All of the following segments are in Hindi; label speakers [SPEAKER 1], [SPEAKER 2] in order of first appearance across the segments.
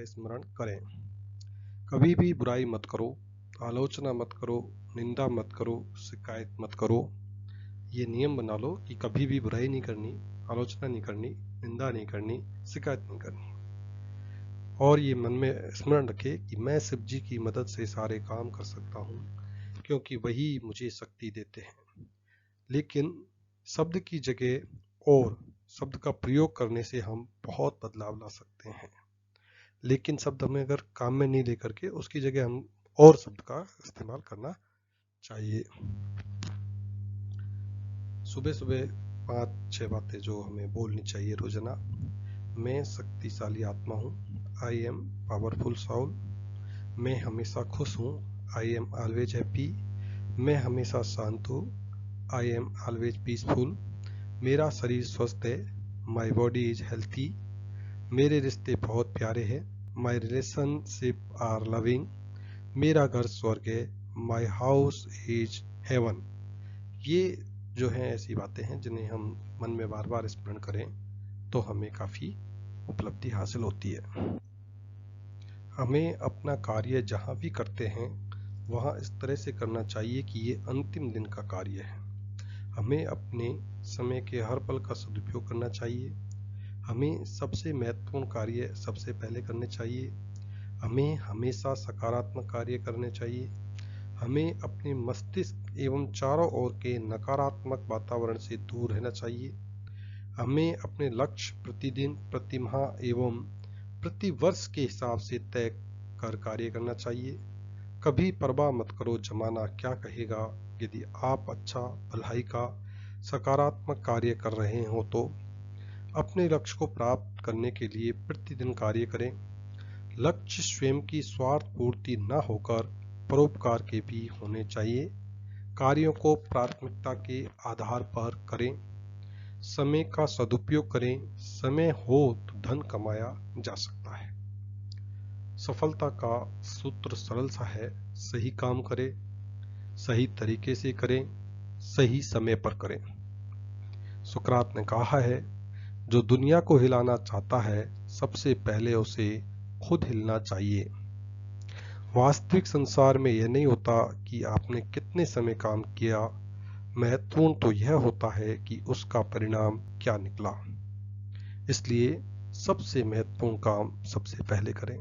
[SPEAKER 1] से स्मरण करें। कभी भी बुराई मत करो, आलोचना मत करो, निंदा मत करो, शिकायत मत करो। ये नियम बना लो कि कभी भी बुराई नहीं करनी, आलोचना नहीं करनी, निंदा नहीं करनी, शिकायत नहीं करनी। और ये मन में स्मरण रखे कि मैं शिव जी की मदद से सारे काम कर सकता हूँ, क्योंकि वही मुझे शक्ति देते हैं। लेकिन शब्द की जगह और शब्द का प्रयोग करने से हम बहुत बदलाव ला सकते हैं। लेकिन शब्द हमें अगर काम में नहीं लेकर के उसकी जगह हम और शब्द का इस्तेमाल करना चाहिए। सुबह सुबह 5-6 बातें जो हमें बोलनी चाहिए रोजाना। मैं शक्तिशाली आत्मा हूँ, आई एम पावरफुल साउल। मैं हमेशा खुश हूँ, आई एम ऑलवेज हैप्पी। मैं हमेशा शांत हूँ, आई एम ऑलवेज पीसफुल। मेरा शरीर स्वस्थ है, माई बॉडी इज हेल्थी। मेरे रिश्ते बहुत प्यारे हैं, माई रिलेशनशिप आर लविंग। मेरा घर स्वर्ग है, माई हाउस इज हेवन। ये जो है ऐसी बातें हैं जिन्हें हम मन में बार बार स्मरण करें तो हमें काफ़ी उपलब्धि हासिल होती है। हमें अपना कार्य जहाँ भी करते हैं वहाँ इस तरह से करना चाहिए कि ये अंतिम दिन का कार्य है। हमें अपने समय के हर पल का सदुपयोग करना चाहिए। हमें सबसे महत्वपूर्ण कार्य सबसे पहले करने चाहिए। हमें हमेशा सकारात्मक कार्य करने चाहिए। हमें अपने मस्तिष्क एवं चारों ओर के नकारात्मक वातावरण से दूर रहना चाहिए। हमें अपने लक्ष्य प्रतिदिन, प्रतिमाह एवं प्रतिवर्ष के हिसाब से तय कर कार्य करना चाहिए। कभी परवाह मत करो जमाना क्या कहेगा। यदि आप अच्छा भलाई का सकारात्मक कार्य कर रहे हो तो अपने लक्ष्य को प्राप्त करने के लिए प्रतिदिन कार्य करें। लक्ष्य स्वयं की स्वार्थ पूर्ति न होकर परोपकार के भी होने चाहिए। कार्यों को प्राथमिकता के आधार पर करें। समय का सदुपयोग करें। समय हो तो धन कमाया जा सकता है। सफलता का सूत्र सरल सा है, सही काम करें, सही तरीके से करें, सही समय पर करें। सुकरात ने कहा है, जो दुनिया को हिलाना चाहता है सबसे पहले उसे खुद हिलना चाहिए। वास्तविक संसार में यह नहीं होता कि आपने कितने समय काम किया, महत्वपूर्ण तो यह होता है कि उसका परिणाम क्या निकला। इसलिए सबसे महत्वपूर्ण काम सबसे पहले करें।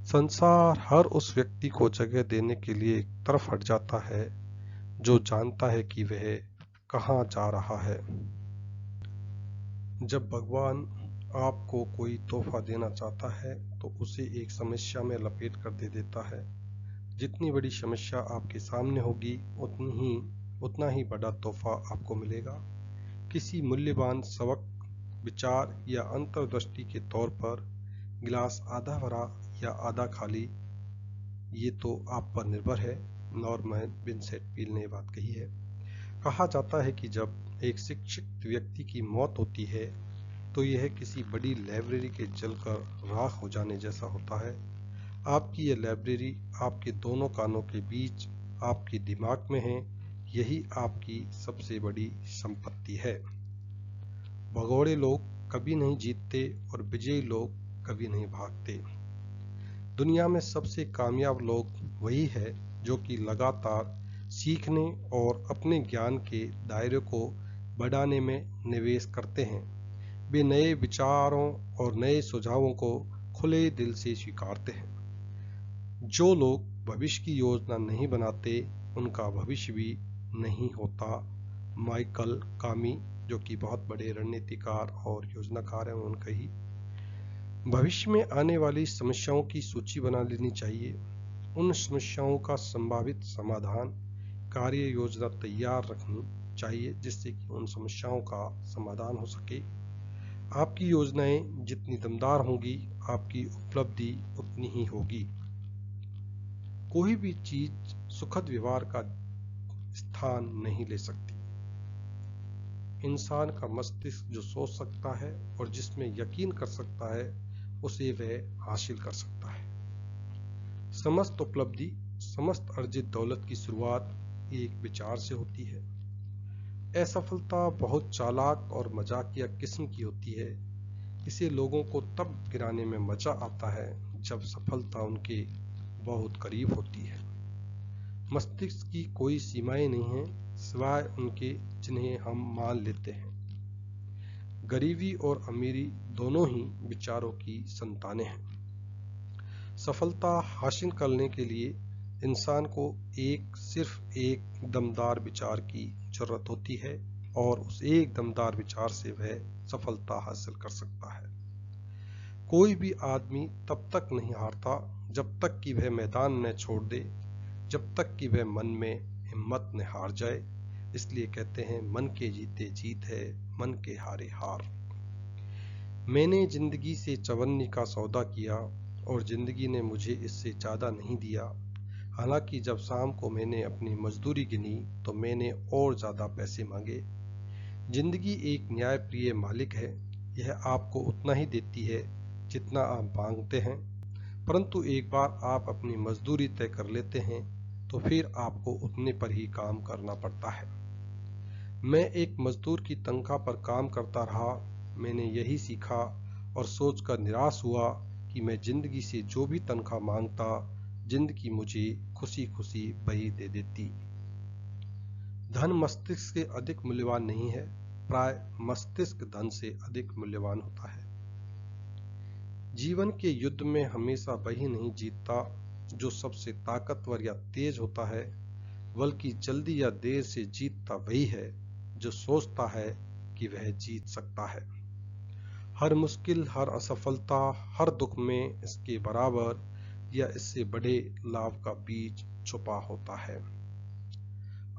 [SPEAKER 1] संसार हर उस व्यक्ति को जगह देने के लिए एक तरफ हट जाता है जो जानता है कि वह कहाँ जा रहा है। जब भगवान आपको कोई तोहफा देना चाहता है तो उसे एक समस्या में लपेट कर दे देता है। जितनी बड़ी समस्या आपके सामने होगी उतना ही बड़ा तोहफा आपको मिलेगा। किसी मूल्यवान सबक, विचार या अंतर्दृष्टि के तौर पर गिलास आधा भरा या आधा खाली, ये तो आप पर निर्भर है। नॉर्मन विंसेंट पील ने बात कही है। कहा जाता है कि जब एक शिक्षित व्यक्ति की मौत होती है तो यह किसी बड़ी लाइब्रेरी के जलकर राख हो जाने जैसा होता है। आपकी यह लाइब्रेरी आपके दोनों कानों के बीच आपके दिमाग में है। यही आपकी सबसे बड़ी संपत्ति है। भगोड़े लोग कभी नहीं जीतते और विजयी लोग कभी नहीं भागते। दुनिया में सबसे कामयाब लोग वही है जो कि लगातार सीखने और अपने ज्ञान के दायरे को बढ़ाने में निवेश करते हैं। वे नए विचारों और नए सुझावों को खुले दिल से स्वीकारते हैं। जो लोग भविष्य की योजना नहीं बनाते उनका भविष्य भी नहीं होता। माइकल कामी, जो कि बहुत बड़े रणनीतिकार और योजनाकार हैं, उनका ही भविष्य में आने वाली समस्याओं की सूची बना लेनी चाहिए। उन समस्याओं का संभावित समाधान कार्य योजना तैयार रखनी चाहिए जिससे कि उन समस्याओं का समाधान हो सके। आपकी योजनाएं जितनी दमदार होंगी आपकी उपलब्धि उतनी ही होगी। कोई भी चीज सुखद व्यवहार का स्थान नहीं ले सकती। इंसान का मस्तिष्क जो सोच सकता है और जिसमें यकीन कर सकता है उसे वह हासिल कर सकता है। समस्त उपलब्धि, समस्त अर्जित दौलत की शुरुआत एक विचार से होती है। असफलता बहुत चालाक और मजाकिया किस्म की होती है। इसे लोगों को तब गिराने में मजा आता है जब सफलता उनके बहुत करीब होती है। मस्तिष्क की कोई सीमाएं नहीं हैं सिवाय उनके जिन्हें हम मान लेते हैं। गरीबी और अमीरी दोनों ही विचारों की संतानें हैं। सफलता हासिल करने के लिए इंसान को सिर्फ एक दमदार विचार की जरूरत होती है और उस एक दमदार विचार से वह सफलता हासिल कर सकता है। कोई भी आदमी तब तक नहीं हारता जब तक कि वह मैदान न छोड़ दे, जब तक कि वह मन में हिम्मत न हार जाए। इसलिए कहते हैं मन के जीते जीत है, मन के हारे हार। मैंने जिंदगी से चवन्नी का सौदा किया और जिंदगी ने मुझे इससे ज्यादा नहीं दिया। हालांकि जब शाम को मैंने अपनी मजदूरी गिनी तो मैंने और ज्यादा पैसे मांगे। जिंदगी एक न्यायप्रिय मालिक है, यह आपको उतना ही देती है जितना आप मांगते हैं, परंतु एक बार आप अपनी मजदूरी तय कर लेते हैं तो फिर आपको उतने पर ही काम करना पड़ता है। मैं एक मजदूर की तनख्वाह पर काम करता रहा। मैंने यही सीखा और सोचकर निराश हुआ कि मैं जिंदगी से जो भी तनख्वाह मांगता, जिंदगी मुझे खुशी खुशी वही दे देती। धन मस्तिष्क से अधिक मूल्यवान नहीं है, प्राय मस्तिष्क धन से अधिक मूल्यवान होता है। जीवन के युद्ध में हमेशा वही नहीं जीतता जो सबसे ताकतवर या तेज होता है, बल्कि जल्दी या देर से जीतता वही है जो सोचता है कि वह जीत सकता है। हर मुश्किल, हर असफलता, हर दुख में इसके बराबर या इससे बड़े लाभ का बीज छुपा होता है।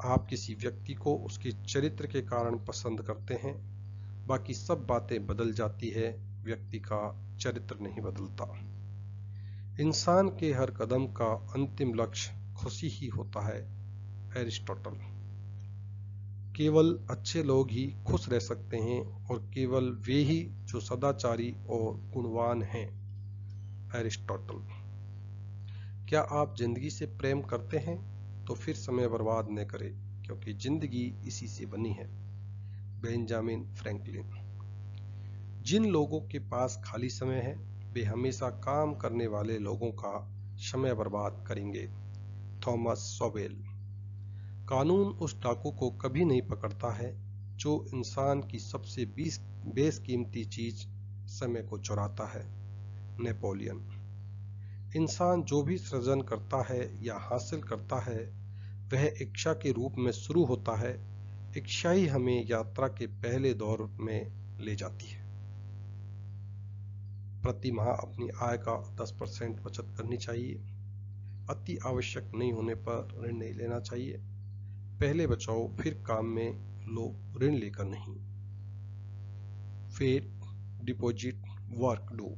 [SPEAKER 1] आप किसी व्यक्ति को उसके चरित्र के कारण पसंद करते हैं, बाकी सब बातें बदल जाती है, व्यक्ति का चरित्र नहीं बदलता। इंसान के हर कदम का अंतिम लक्ष्य खुशी ही होता है। एरिस्टोटल। केवल अच्छे लोग ही खुश रह सकते हैं और केवल वे ही जो सदाचारी और गुणवान हैं। एरिस्टोटल। क्या आप जिंदगी से प्रेम करते हैं तो फिर समय बर्बाद न करें, क्योंकि जिंदगी इसी से बनी है। Benjamin Franklin. जिन लोगों के पास खाली समय है वे हमेशा काम करने वाले लोगों का समय बर्बाद करेंगे। Thomas shovel. कानून उस डाकू को कभी नहीं पकड़ता है जो इंसान की सबसे बेशकीमती चीज समय को चुराता है। नेपोलियन। इंसान जो भी सृजन करता है या हासिल करता है वह इच्छा के रूप में शुरू होता है। इच्छा ही हमें यात्रा के पहले दौर में ले जाती है। प्रति माह अपनी आय का 10% बचत करनी चाहिए। अति आवश्यक नहीं होने पर ऋण नहीं लेना चाहिए। पहले बचाओ फिर काम में लो, ऋण लेकर नहीं। फेट, डिपॉजिट, वर्क डू।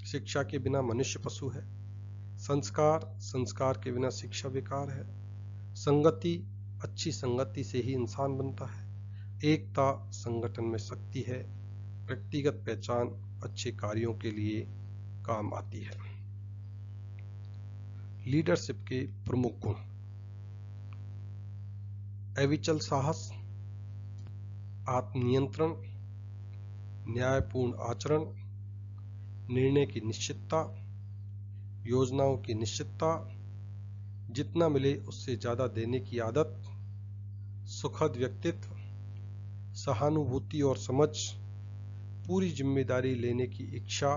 [SPEAKER 1] शिक्षा के बिना मनुष्य पशु है। संस्कार के बिना शिक्षा बेकार है। संगति, अच्छी संगति से ही इंसान बनता है। एकता संगठन में शक्ति है। व्यक्तिगत पहचान अच्छे कार्यों के लिए काम आती है। लीडरशिप के प्रमुख गुण। अविचल साहस, आत्मनियंत्रण, न्यायपूर्ण आचरण, निर्णय की निश्चितता, योजनाओं की निश्चितता, जितना मिले उससे ज्यादा देने की आदत, सुखद व्यक्तित्व, सहानुभूति और समझ, पूरी जिम्मेदारी लेने की इच्छा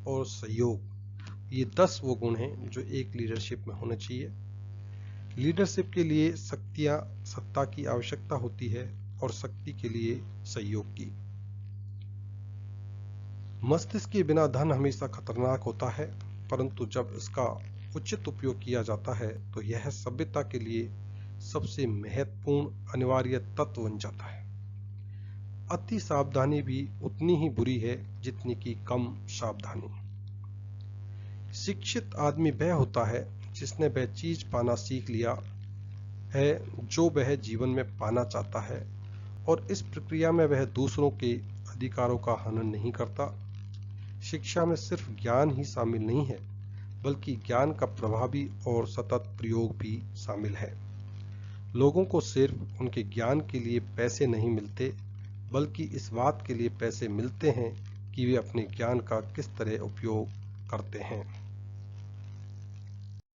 [SPEAKER 1] और सहयोग। ये 10 वो गुण हैं जो एक लीडरशिप में होने चाहिए। लीडरशिप के लिए सत्ता की आवश्यकता होती है और शक्ति के लिए सहयोग की। मस्तिष्क के बिना धन हमेशा खतरनाक होता है, परंतु जब इसका उचित उपयोग किया जाता है तो यह सभ्यता के लिए सबसे महत्वपूर्ण अनिवार्य तत्व बन जाता है। अति सावधानी भी उतनी ही बुरी है जितनी की कम सावधानी। शिक्षित आदमी वह होता है जिसने वह चीज पाना सीख लिया है जो वह जीवन में पाना चाहता है और इस प्रक्रिया में वह दूसरों के अधिकारों का हनन नहीं करता। शिक्षा में सिर्फ ज्ञान ही शामिल नहीं है, बल्कि ज्ञान का प्रभावी और सतत प्रयोग भी शामिल है। लोगों को सिर्फ उनके ज्ञान के लिए पैसे नहीं मिलते, बल्कि इस बात के लिए पैसे मिलते हैं कि वे अपने ज्ञान का किस तरह उपयोग करते हैं।